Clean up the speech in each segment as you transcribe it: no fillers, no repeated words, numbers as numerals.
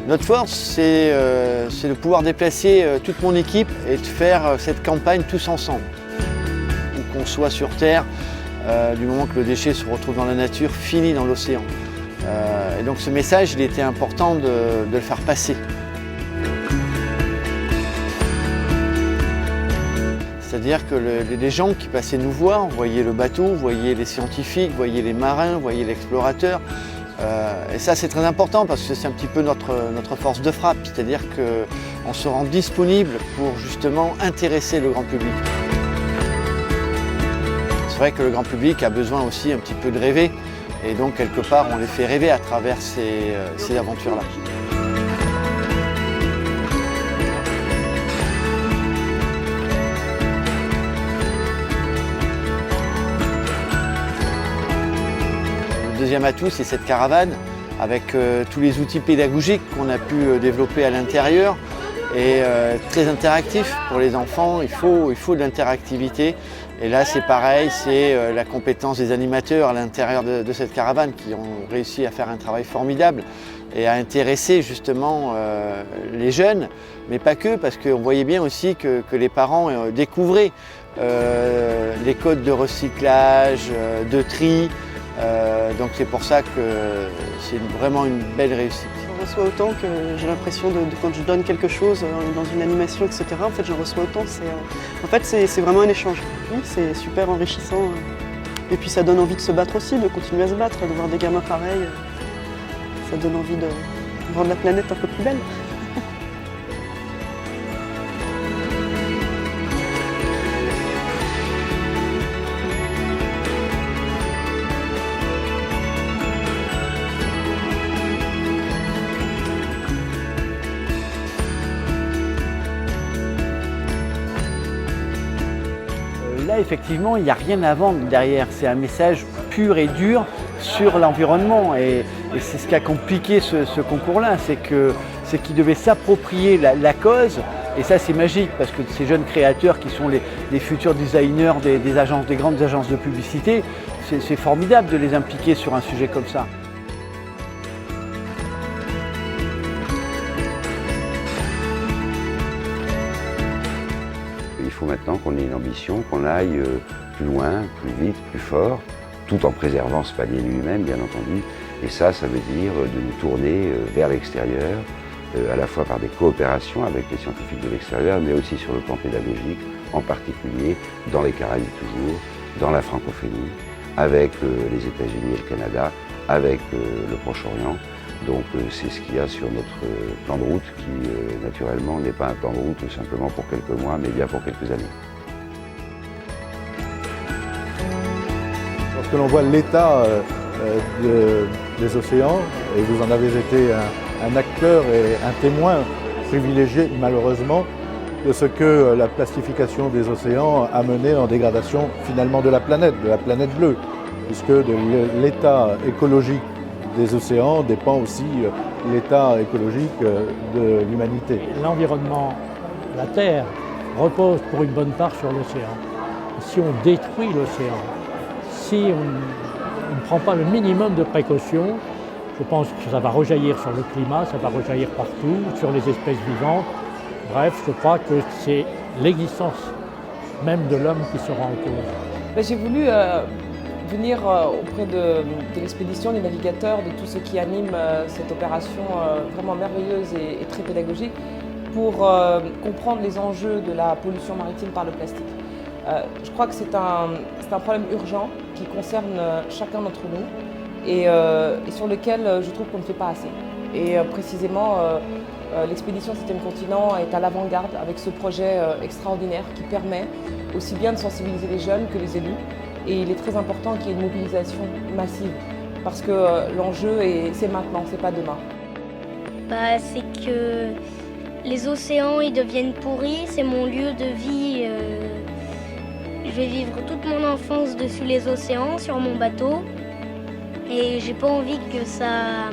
Notre force, c'est de pouvoir déplacer toute mon équipe et de faire cette campagne tous ensemble. Où qu'on soit sur Terre, du moment que le déchet se retrouve dans la nature, finit dans l'océan. Et donc ce message, il était important de le faire passer. C'est-à-dire que les gens qui passaient nous voir voyaient le bateau, voyaient les scientifiques, voyaient les marins, voyaient l'explorateur. Et ça, c'est très important parce que c'est un petit peu notre force de frappe, c'est-à-dire qu'on se rend disponible pour justement intéresser le grand public. C'est vrai que le grand public a besoin aussi un petit peu de rêver et donc quelque part on les fait rêver à travers ces aventures-là. Le deuxième atout, c'est cette caravane avec tous les outils pédagogiques qu'on a pu développer à l'intérieur et très interactif pour les enfants. Il faut de l'interactivité. Et là, c'est pareil, c'est la compétence des animateurs à l'intérieur de cette caravane qui ont réussi à faire un travail formidable et à intéresser justement les jeunes, mais pas que, parce qu'on voyait bien aussi que les parents découvraient les codes de recyclage, de tri. Donc c'est pour ça que c'est vraiment une belle réussite. J'en reçois autant que j'ai l'impression quand je donne quelque chose dans une animation, etc. En fait, j'en reçois autant. En fait, c'est vraiment un échange. Oui, c'est super enrichissant. Et puis ça donne envie de se battre aussi, de continuer à se battre, de voir des gamins pareils. Ça donne envie de rendre la planète un peu plus belle. Là, effectivement, il n'y a rien à vendre derrière. C'est un message pur et dur sur l'environnement. Et c'est ce qui a compliqué ce concours-là, c'est qu'ils devaient s'approprier la cause. Et ça, c'est magique, parce que ces jeunes créateurs qui sont les futurs designers des grandes agences de publicité, c'est formidable de les impliquer sur un sujet comme ça. Il faut maintenant qu'on ait une ambition, qu'on aille plus loin, plus vite, plus fort, tout en préservant ce palier lui-même, bien entendu. Et ça veut dire de nous tourner vers l'extérieur, à la fois par des coopérations avec les scientifiques de l'extérieur, mais aussi sur le plan pédagogique, en particulier dans les Caraïbes toujours, dans la francophonie, avec les États-Unis et le Canada, avec le Proche-Orient. Donc c'est ce qu'il y a sur notre plan de route qui, naturellement, n'est pas un plan de route simplement pour quelques mois, mais bien pour quelques années. Lorsque l'on voit l'état des océans, et vous en avez été un acteur et un témoin privilégié, malheureusement, de ce que la plastification des océans a mené en dégradation finalement de la planète bleue, puisque de l'état écologique des océans dépend aussi l'état écologique de l'humanité. L'environnement, la Terre, repose pour une bonne part sur l'océan. Si on détruit l'océan, si on ne prend pas le minimum de précautions, je pense que ça va rejaillir sur le climat, ça va rejaillir partout, sur les espèces vivantes. Bref, je crois que c'est l'existence même de l'homme qui sera en cause. J'ai voulu venir auprès de l'expédition, des navigateurs, de tous ceux qui animent cette opération vraiment merveilleuse et très pédagogique pour comprendre les enjeux de la pollution maritime par le plastique. Je crois que c'est un problème urgent qui concerne chacun d'entre nous et sur lequel je trouve qu'on ne fait pas assez. Et précisément, l'expédition 7e continent est à l'avant-garde avec ce projet extraordinaire qui permet aussi bien de sensibiliser les jeunes que les élus. Et il est très important qu'il y ait une mobilisation massive parce que l'enjeu, c'est maintenant, c'est pas demain. C'est que les océans ils deviennent pourris, c'est mon lieu de vie. Je vais vivre toute mon enfance dessus les océans, sur mon bateau. Et j'ai pas envie que ça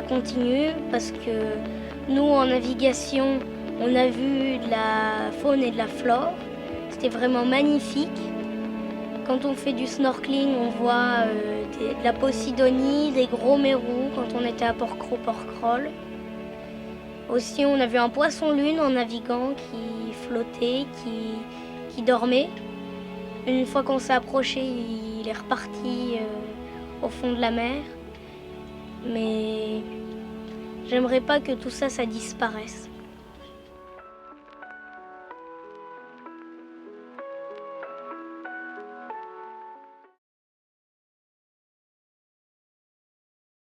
continue parce que nous en navigation, on a vu de la faune et de la flore. C'était vraiment magnifique. Quand on fait du snorkeling, on voit de la posidonie, des gros mérous quand on était à Porquerolles. Aussi, on a vu un poisson-lune en naviguant qui flottait, qui dormait. Une fois qu'on s'est approché, il est reparti au fond de la mer. Mais j'aimerais pas que tout ça, ça disparaisse.